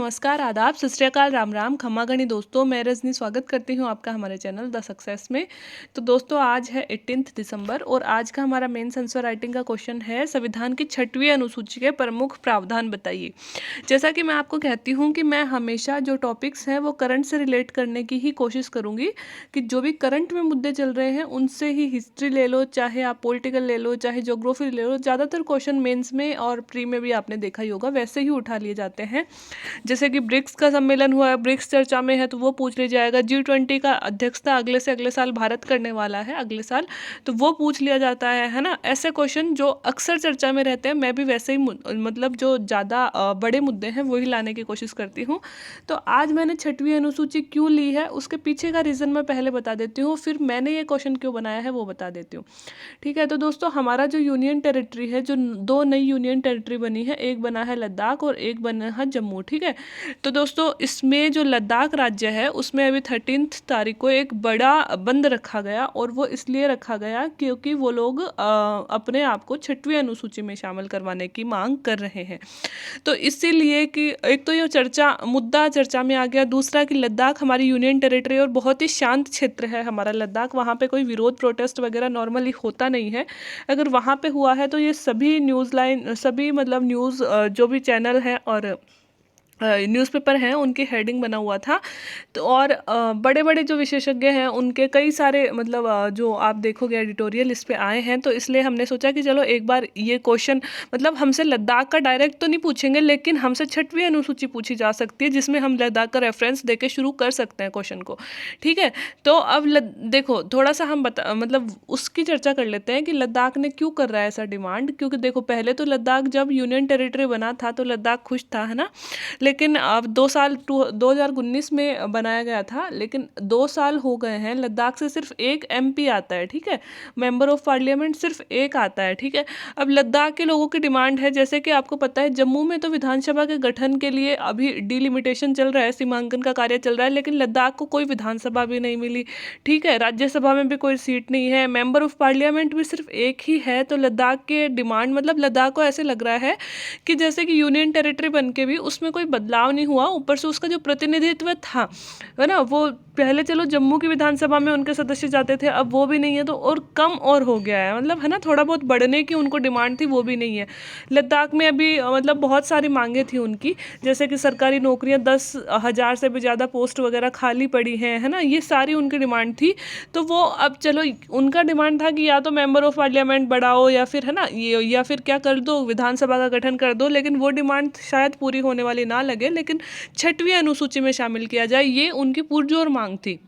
नमस्कार, आदाब, सत श्री अकाल, राम राम, खमा गणी दोस्तों। मैं रजनी स्वागत करती हूँ आपका हमारे चैनल द सक्सेस में। तो दोस्तों आज है 18 दिसंबर और आज का हमारा मेन आंसर राइटिंग का क्वेश्चन है संविधान की 6वीं अनुसूची के प्रमुख प्रावधान बताइए। जैसा कि मैं आपको कहती हूँ कि मैं हमेशा जो टॉपिक्स हैं वो करंट से रिलेट करने की ही कोशिश करूँगी कि जो भी करंट में मुद्दे चल रहे हैं उनसे ही हिस्ट्री ले लो, चाहे आप पॉलिटिकल ले लो, चाहे ज्योग्राफी ले लो। ज़्यादातर क्वेश्चन मेंस में और प्री में भी आपने देखा ही होगा, वैसे ही उठा लिए जाते हैं। जैसे कि ब्रिक्स का सम्मेलन हुआ है, ब्रिक्स चर्चा में है तो वो पूछ लिया जाएगा। G20 का अध्यक्षता अगले से अगले साल भारत करने वाला है, अगले साल, तो वो पूछ लिया जाता है ना। ऐसे क्वेश्चन जो अक्सर चर्चा में रहते हैं, मैं भी वैसे ही मतलब जो ज़्यादा बड़े मुद्दे हैं वही लाने की कोशिश करती हूँ। तो आज मैंने 6वीं अनुसूची क्यों ली है उसके पीछे का रीज़न मैं पहले बता देती हूँ, फिर मैंने ये क्वेश्चन क्यों बनाया है वो बता देती हूँ। ठीक है, तो दोस्तों हमारा जो यूनियन टेरिटरी है, जो दो नई यूनियन टेरिटरी बनी है, एक बना है लद्दाख और एक बना है जम्मू। ठीक है, तो दोस्तों इसमें जो लद्दाख राज्य है उसमें अभी 13 तारीख को एक बड़ा बंद रखा गया, और वो इसलिए रखा गया क्योंकि वो लोग अपने आप को 6वीं अनुसूची में शामिल करवाने की मांग कर रहे हैं। तो इसीलिए कि एक तो ये मुद्दा चर्चा में आ गया, दूसरा कि लद्दाख हमारी यूनियन टेरिटरी और बहुत ही शांत क्षेत्र है हमारा लद्दाख। वहाँ पे कोई विरोध प्रोटेस्ट वगैरह नॉर्मली होता नहीं है। अगर वहाँ पे हुआ है तो ये सभी न्यूज़ लाइन, सभी मतलब न्यूज़ जो भी चैनल हैं और न्यूज़पेपर हैं उनकी हेडिंग बना हुआ था। तो और बड़े बड़े जो विशेषज्ञ हैं उनके कई सारे मतलब जो आप देखोगे एडिटोरियल इस पे आए हैं, तो इसलिए हमने सोचा कि चलो एक बार ये क्वेश्चन, मतलब हमसे लद्दाख का डायरेक्ट तो नहीं पूछेंगे लेकिन हमसे 6वीं अनुसूची पूछी जा सकती है, जिसमें हम लद्दाख का रेफरेंस देके शुरू कर सकते हैं क्वेश्चन को। ठीक है, तो अब देखो थोड़ा सा हम मतलब उसकी चर्चा कर लेते हैं कि लद्दाख ने क्यों कर रहा है ऐसा डिमांड। क्योंकि देखो पहले तो लद्दाख जब यूनियन टेरिटरी बना था तो लद्दाख खुश था, है ना। लेकिन अब 2019 में बनाया गया था, लेकिन 2 साल हो गए हैं, लद्दाख से सिर्फ एक MP आता है। ठीक है, मेंबर ऑफ पार्लियामेंट सिर्फ एक आता है। ठीक है, अब लद्दाख के लोगों की डिमांड है, जैसे कि आपको पता है जम्मू में तो विधानसभा के गठन के लिए अभी डिलिमिटेशन चल रहा है, सीमांकन का कार्य चल रहा है, लेकिन लद्दाख को कोई विधानसभा भी नहीं मिली। ठीक है, राज्यसभा में भी कोई सीट नहीं है, मेंबर ऑफ पार्लियामेंट भी सिर्फ एक ही है। तो लद्दाख के डिमांड, मतलब लद्दाख को ऐसे लग रहा है कि जैसे कि यूनियन टेरिटरी बन के भी उसमें कोई बदलाव नहीं हुआ, ऊपर से उसका जो प्रतिनिधित्व था, है ना, वो पहले चलो जम्मू की विधानसभा में उनके सदस्य जाते थे, अब वो भी नहीं है, तो और कम और हो गया है, मतलब है ना, थोड़ा बहुत बढ़ने की उनको डिमांड थी, वो भी नहीं है। लद्दाख में अभी मतलब बहुत सारी मांगे थी उनकी, जैसे कि सरकारी नौकरियां 10,000 से भी ज़्यादा पोस्ट वगैरह खाली पड़ी हैं, है ना, ये सारी उनकी डिमांड थी। तो वो अब चलो उनका डिमांड था कि या तो मेंबर ऑफ पार्लियामेंट बढ़ाओ या फिर, है ना, ये या फिर क्या कर दो, विधानसभा का गठन कर दो, लेकिन वो डिमांड शायद पूरी होने वाली ना लगे, लेकिन 6वीं अनुसूची में शामिल किया जाए, ये उनकी पुरजोर मांग थी।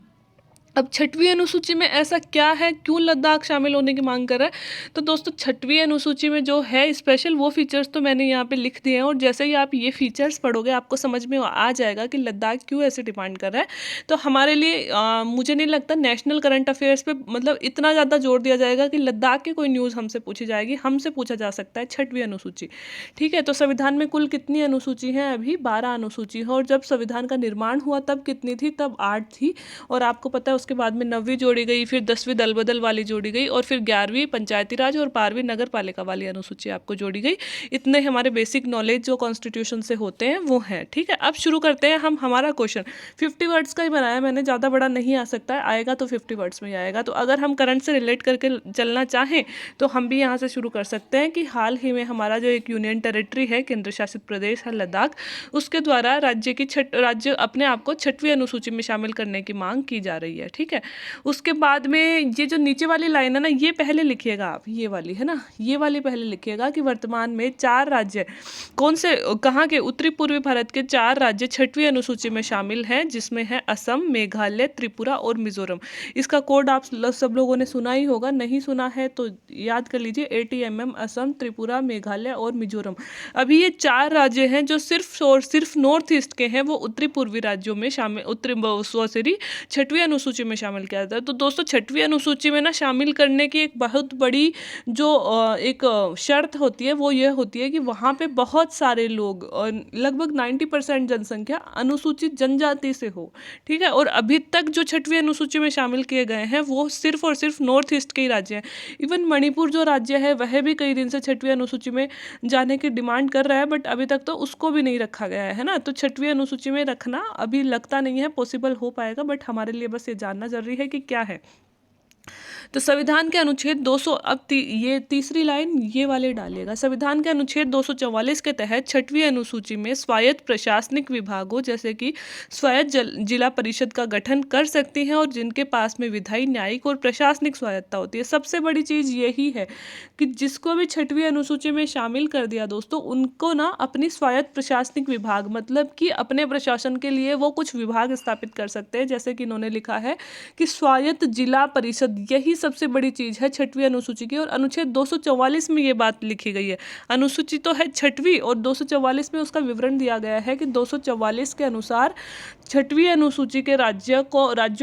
अब 6वीं अनुसूची में ऐसा क्या है, क्यों लद्दाख शामिल होने की मांग कर रहा है। तो दोस्तों 6वीं अनुसूची में जो है स्पेशल वो फीचर्स तो मैंने यहाँ पे लिख दिए हैं, और जैसे ही आप ये फीचर्स पढ़ोगे आपको समझ में आ जाएगा कि लद्दाख क्यों ऐसे डिमांड कर रहा है। तो हमारे लिए मुझे नहीं लगता नेशनल करंट अफेयर्स पे मतलब इतना ज़्यादा जोर दिया जाएगा कि लद्दाख की कोई न्यूज़ हमसे पूछी जाएगी। हमसे पूछा जा सकता है 6वीं अनुसूची। ठीक है, तो संविधान में कुल कितनी अनुसूची हैं? अभी 12 अनुसूची है, और जब संविधान का निर्माण हुआ तब कितनी थी? तब 8 थी। और आपको पता है उसके बाद में 9वीं जोड़ी गई, फिर 10वीं दल बदल वाली जोड़ी गई, और फिर 11वीं पंचायती राज और 12वीं नगर पालिका वाली अनुसूची आपको जोड़ी गई। इतने हमारे बेसिक नॉलेज जो कॉन्स्टिट्यूशन से होते हैं वो हैं। ठीक है, अब शुरू करते हैं हम हमारा क्वेश्चन। 50 वर्ड्स का ही बनाया मैंने, ज़्यादा बड़ा नहीं आ सकता है, आएगा तो 50 वर्ड्स में ही आएगा। तो अगर हम करंट से रिलेट करके चलना चाहें तो हम भी यहाँ से शुरू कर सकते हैं कि हाल ही में हमारा जो एक यूनियन टेरिटरी है, केंद्र शासित प्रदेश है लद्दाख, उसके द्वारा राज्य अपने आप को 6वीं अनुसूची में शामिल करने की मांग की जा रही है। ठीक है, उसके बाद में ये जो नीचे वाली लाइन है ना, ये पहले लिखिएगा आप, ये वाली, है ना, ये वाली पहले लिखिएगा कि वर्तमान में 4 राज्य कौन से, कहाँ के, उत्तरी पूर्वी भारत के 4 राज्य 6वीं अनुसूची में शामिल हैं, जिसमें है असम, मेघालय, त्रिपुरा और मिजोरम। इसका कोड आप सब लोगों ने सुना ही होगा, नहीं सुना है तो याद कर लीजिए, ATMM, असम, त्रिपुरा, मेघालय और मिजोरम। अभी ये 4 राज्य हैं जो सिर्फ नॉर्थ ईस्ट के हैं, वो उत्तरी पूर्वी राज्यों में शामिल, 6वीं अनुसूची अनुसूची में शामिल किया जाता है। तो दोस्तों 6वीं अनुसूची में ना शामिल करने की एक बहुत बड़ी जो एक शर्त होती है वो ये होती है कि वहाँ पे बहुत सारे लोग और लगभग 90% जनसंख्या अनुसूचित जनजाति से हो। ठीक है, और अभी तक जो 6वीं अनुसूची में शामिल किए गए हैं वो सिर्फ और सिर्फ नॉर्थ ईस्ट के ही राज्य हैं। इवन मणिपुर जो राज्य है वह भी कई दिन से 6वीं अनुसूची में जाने की डिमांड कर रहा है, बट अभी तक तो उसको भी नहीं रखा गया है ना। तो 6वीं अनुसूची में रखना अभी लगता नहीं है पॉसिबल हो पाएगा, बट हमारे लिए बस ये जानना जरूरी है कि क्या है। तो संविधान के अनुच्छेद 200 ये तीसरी लाइन ये वाले डालिएगा। संविधान के अनुच्छेद 244 के तहत 6वीं अनुसूची में स्वायत्त प्रशासनिक विभागों जैसे कि स्वायत्त जिला परिषद का गठन कर सकती हैं और जिनके पास में विधायी, न्यायिक और प्रशासनिक स्वायत्तता होती है। सबसे बड़ी चीज़ यही है कि जिसको भी 6वीं अनुसूची में शामिल कर दिया दोस्तों, उनको ना अपनी स्वायत्त प्रशासनिक विभाग मतलब कि अपने प्रशासन के लिए वो कुछ विभाग स्थापित कर सकते हैं। जैसे कि इन्होंने लिखा है कि स्वायत्त जिला परिषद, यही सबसे बड़ी चीज है 6वीं अनुसूची की। और अनुच्छेद 244 में ये बात लिखी गई है। अनुसूची तो है 6वीं और 244 में उसका विवरण दिया गया है कि 244 के अनुसार 6वीं अनुसूची के राज्यों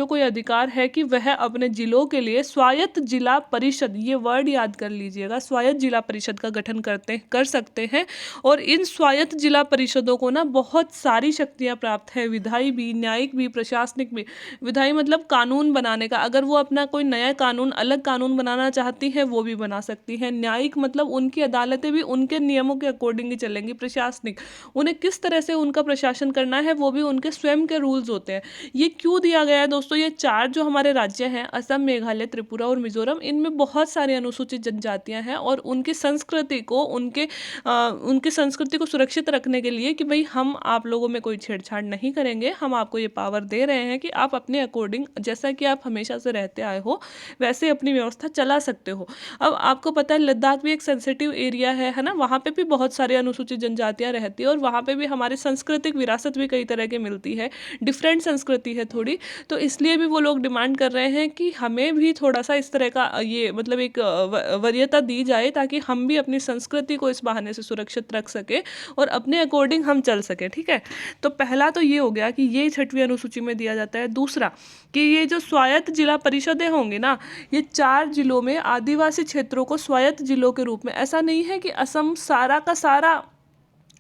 को यह अधिकार है कि वह अपने जिलों के लिए स्वायत्त जिला परिषद, ये वर्ड याद कर लीजिएगा, स्वायत्त जिला परिषद का गठन कर सकते हैं। और इन स्वायत्त जिला परिषदों को ना बहुत सारी शक्तियां प्राप्त है, विधायी भी, न्यायिक भी, प्रशासनिक भी। विधायी मतलब कानून बनाने का, अगर वो अपना कोई नया कानून, अलग कानून बनाना चाहती है वो भी बना सकती है। न्यायिक मतलब उनकी अदालतें भी उनके नियमों के अकॉर्डिंग ही चलेंगी। प्रशासनिक, उन्हें किस तरह से उनका प्रशासन करना है वो भी उनके स्वयं के रूल्स होते हैं। ये क्यों दिया गया है दोस्तों? ये 4 जो हमारे राज्य हैं, असम, मेघालय, त्रिपुरा और मिजोरम, इनमें बहुत सारी अनुसूचित जनजातियां हैं और उनकी संस्कृति को उनकी संस्कृति को सुरक्षित रखने के लिए कि भाई हम आप लोगों में कोई छेड़छाड़ नहीं करेंगे, हम आपको ये पावर दे रहे हैं कि आप अपने अकॉर्डिंग, जैसा कि आप हमेशा से रहते आए हो वैसे अपनी व्यवस्था चला सकते हो। अब आपको पता है लद्दाख भी एक सेंसिटिव एरिया है ना, वहाँ पे भी बहुत सारी अनुसूचित जनजातियाँ रहती है और वहाँ पे भी हमारी सांस्कृतिक विरासत भी कई तरह की मिलती है, डिफरेंट संस्कृति है थोड़ी। तो इसलिए भी वो लोग डिमांड कर रहे हैं कि हमें भी थोड़ा सा इस तरह का ये मतलब एक वरीयता दी जाए ताकि हम भी अपनी संस्कृति को इस बहाने से सुरक्षित रख सके और अपने अकॉर्डिंग हम चल सके। ठीक है, तो पहला तो ये हो गया कि ये 6वीं अनुसूची में दिया जाता है। दूसरा कि ये जो स्वायत्त जिला परिषदें होंगी ना, ये 4 जिलों में आदिवासी क्षेत्रों को स्वायत्त जिलों के रूप में, ऐसा नहीं है कि असम सारा का सारा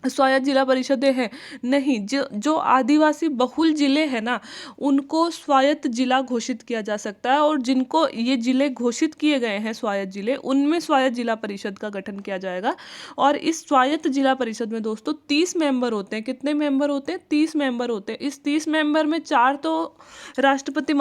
स्वायत्त जिला परिषदें हैं, नहीं, जो आदिवासी बहुल जिले हैं ना उनको स्वायत्त जिला घोषित किया जा सकता है और जिनको ये जिले घोषित किए गए हैं स्वायत्त जिले, उनमें स्वायत्त जिला परिषद का गठन किया जाएगा। और इस स्वायत्त जिला परिषद में दोस्तों 30 मेंबर होते हैं। कितने मेंबर होते हैं? 30 मेंबर होते हैं। इस 30 मेंबर में 4 तो राष्ट्रपति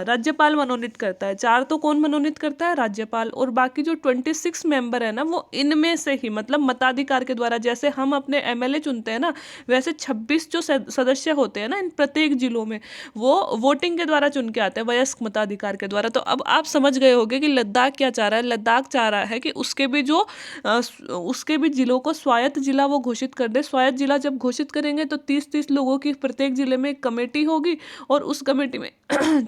राज्यपाल मनोनीत करता है। 4 तो कौन मनोनीत करता है? राज्यपाल। और बाकी जो 26 मेंबर है ना वो इनमें से ही मतलब मताधिकार के द्वारा, जैसे हम अपने एमएलए चुनते हैं ना, वैसे 26 जो सदस्य होते हैं ना इन प्रत्येक जिलों में, वो वोटिंग के द्वारा चुन के आते हैं, वयस्क मताधिकार के द्वारा। तो अब आप समझ गए होंगे कि लद्दाख क्या चाह रहा है। लद्दाख चाह रहा है कि उसके भी जिलों को स्वायत्त जिला वो घोषित कर दे। स्वायत्त जिला जब घोषित करेंगे तो 30-30 लोगों की प्रत्येक जिले में एक कमेटी होगी और उस कमेटी में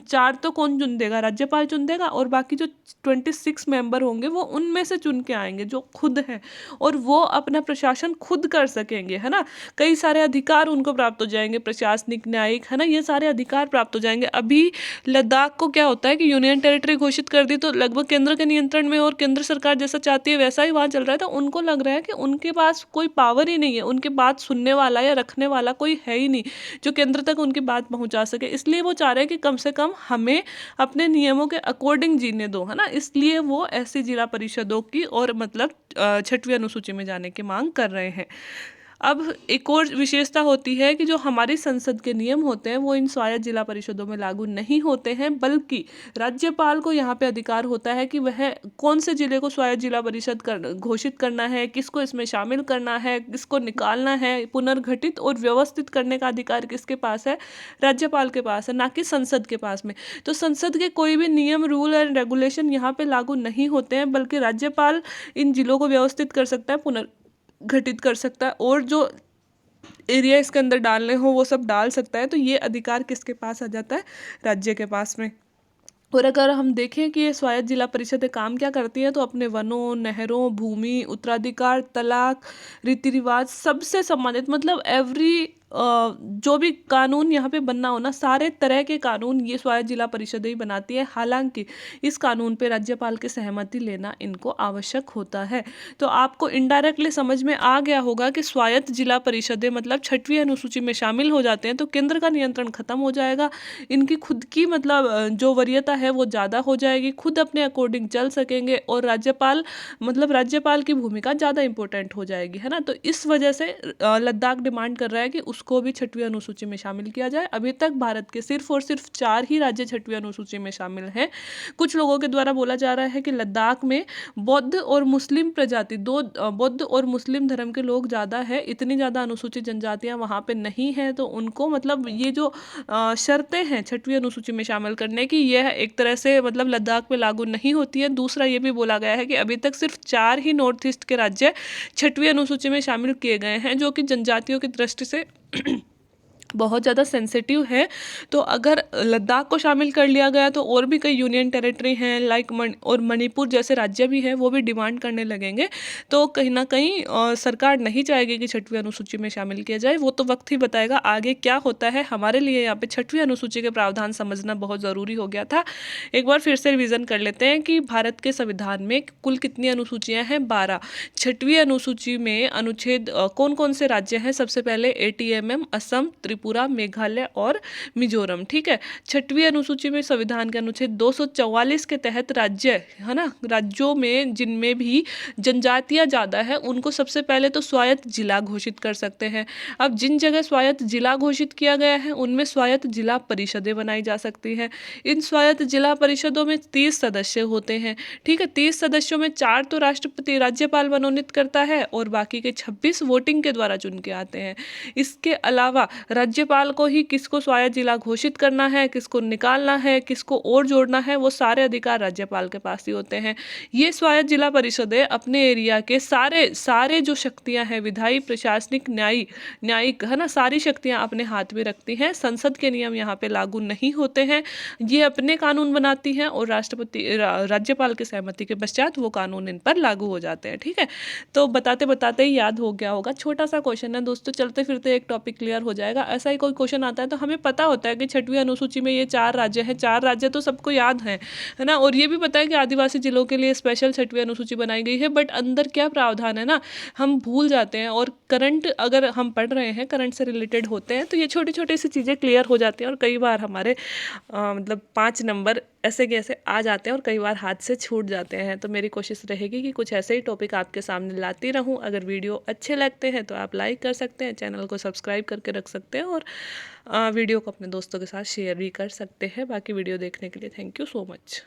4 तो कौन चुन देगा? राज्यपाल चुन देगा और बाकी जो 26 मेंबर होंगे वो उनमें से चुन के आएंगे जो खुद हैं, और वो अपना प्रशासन खुद कर सकेंगे, है ना। कई सारे अधिकार उनको प्राप्त हो जाएंगे, प्रशासनिक, न्यायिक, है ना, ये सारे अधिकार प्राप्त हो जाएंगे। अभी लद्दाख को क्या होता है कि यूनियन टेरिटरी घोषित कर दी तो लगभग केंद्र के नियंत्रण में और केंद्र सरकार जैसा चाहती है वैसा ही वहाँ चल रहा है। तो उनको लग रहा है कि उनके पास कोई पावर ही नहीं है, उनकी बात सुनने वाला या रखने वाला कोई है ही नहीं जो केंद्र तक उनकी बात पहुँचा सके। इसलिए वो चाह रहे हैं कि कम से कम हमें अपने नियमों के अकॉर्डिंग जीने दो, है ना। इसलिए वो ऐसी जिला परिषदों की और मतलब 6वीं अनुसूची में जाने की मांग कर रहे हैं। अब एक और विशेषता होती है कि जो हमारी संसद के नियम होते हैं वो इन स्वायत्त जिला परिषदों में लागू नहीं होते हैं, बल्कि राज्यपाल को यहाँ पे अधिकार होता है कि वह कौन से जिले को स्वायत्त जिला परिषद घोषित करना है, किसको इसमें शामिल करना है, किसको निकालना है, पुनर्गठित और व्यवस्थित करने का अधिकार किसके पास है? राज्यपाल के पास है, ना कि संसद के पास में। तो संसद के कोई भी नियम, रूल एंड रेगुलेशन यहाँ पे लागू नहीं होते हैं, बल्कि राज्यपाल इन जिलों को व्यवस्थित कर सकता है, घटित कर सकता है और जो एरिया इसके अंदर डालने हो वो सब डाल सकता है। तो ये अधिकार किसके पास आ जाता है? राज्य के पास में। और अगर हम देखें कि ये स्वायत्त जिला परिषदें काम क्या करती हैं तो अपने वनों, नहरों, भूमि, उत्तराधिकार, तलाक, रीति रिवाज सबसे संबंधित मतलब एवरी जो भी कानून यहाँ पे बनना हो ना, सारे तरह के कानून ये स्वायत्त जिला परिषदें ही बनाती है। हालांकि इस कानून पे राज्यपाल की सहमति लेना इनको आवश्यक होता है। तो आपको इनडायरेक्टली समझ में आ गया होगा कि स्वायत्त जिला परिषदें मतलब 6वीं अनुसूची में शामिल हो जाते हैं तो केंद्र का नियंत्रण खत्म हो जाएगा। इनकी खुद की मतलब जो वरीयता है वो ज़्यादा हो जाएगी, खुद अपने अकॉर्डिंग चल सकेंगे और राज्यपाल की भूमिका ज़्यादा इंपॉर्टेंट हो जाएगी, है ना। तो इस वजह से लद्दाख डिमांड कर रहा है कि उसको भी 6वीं अनुसूची में शामिल किया जाए। अभी तक भारत के सिर्फ और सिर्फ 4 ही राज्य 6वीं अनुसूची में शामिल हैं। कुछ लोगों के द्वारा बोला जा रहा है कि लद्दाख में बौद्ध और मुस्लिम प्रजाति बौद्ध और मुस्लिम धर्म के लोग ज़्यादा है, इतनी ज़्यादा अनुसूचित जनजातियाँ वहाँ पे नहीं हैं, तो उनको मतलब ये जो शर्तें हैं 6वीं अनुसूची में शामिल करने की, यह एक तरह से मतलब लद्दाख पे लागू नहीं होती है। दूसरा ये भी बोला गया है कि अभी तक सिर्फ 4 ही नॉर्थ ईस्ट के राज्य 6वीं अनुसूची में शामिल किए गए हैं, जो कि जनजातियों की दृष्टि से बहुत ज़्यादा सेंसिटिव है। तो अगर लद्दाख को शामिल कर लिया गया तो और भी कई यूनियन टेरिटरी हैं लाइक और मणिपुर जैसे राज्य भी हैं, वो भी डिमांड करने लगेंगे। तो कहीं ना कहीं सरकार नहीं चाहेगी कि 6वीं अनुसूची में शामिल किया जाए। वो तो वक्त ही बताएगा आगे क्या होता है। हमारे लिए यहाँ पे 6वीं अनुसूची के प्रावधान समझना बहुत ज़रूरी हो गया था। एक बार फिर से रिविज़न कर लेते हैं कि भारत के संविधान में कुल कितनी अनुसूचियाँ हैं? 12। 6वीं अनुसूची में अनुच्छेद कौन कौन से राज्य हैं? सबसे पहले ATMM, असम, त्रिपुरा, मेघालय और मिजोरम। ठीक है। 6वीं अनुसूची में संविधान के अनुच्छेद 244 के तहत राज्य, है ना, राज्यों में जिनमें भी जनजातियां ज़्यादा है उनको सबसे पहले तो स्वायत्त जिला घोषित कर सकते हैं। अब जिन जगह स्वायत्त जिला घोषित किया गया है उनमें स्वायत्त जिला परिषदें बनाई जा सकती हैं। इन स्वायत्त जिला परिषदों में 30 सदस्य होते हैं। ठीक है। 30 सदस्यों में 4 तो राष्ट्रपति राज्यपाल मनोनीत करता है और बाकी के 26 वोटिंग के द्वारा चुन के आते हैं। इसके अलावा राज्यपाल को ही किसको स्वायत्त जिला घोषित करना है, किसको निकालना है, किसको और जोड़ना है, वो सारे अधिकार राज्यपाल के पास ही होते हैं। ये स्वायत्त जिला परिषदें अपने एरिया के सारे जो शक्तियां हैं, विधायी, प्रशासनिक, न्यायिक, है ना, सारी शक्तियां अपने हाथ में रखती हैं। संसद के नियम यहाँ पे लागू नहीं होते हैं। ये अपने कानून बनाती हैं और राज्यपाल की सहमति के पश्चात वो कानून इन पर लागू हो जाते हैं। ठीक है। तो बताते बताते ही याद हो गया होगा। छोटा सा क्वेश्चन है दोस्तों, चलते फिरते एक टॉपिक क्लियर हो जाएगा। ऐसा ही कोई क्वेश्चन आता है तो हमें पता होता है कि 6वीं अनुसूची में ये 4 राज्य हैं। 4 राज्य तो सबको याद है ना। और ये भी पता है कि आदिवासी जिलों के लिए स्पेशल 6वीं अनुसूची बनाई गई है, बट अंदर क्या प्रावधान है ना, हम भूल जाते हैं। और करंट अगर हम पढ़ रहे हैं, करंट से रिलेटेड होते हैं, तो ये छोटी छोटी सी चीज़ें क्लियर हो जाती हैं। और कई बार हमारे मतलब 5 नंबर ऐसे के ऐसे आ जाते हैं और कई बार हाथ से छूट जाते हैं। तो मेरी कोशिश रहेगी कि कुछ ऐसे ही टॉपिक आपके सामने लाती रहूं। अगर वीडियो अच्छे लगते हैं तो आप लाइक कर सकते हैं, चैनल को सब्सक्राइब करके रख सकते हैं और वीडियो को अपने दोस्तों के साथ शेयर भी कर सकते हैं। बाकी वीडियो देखने के लिए थैंक यू सो मच।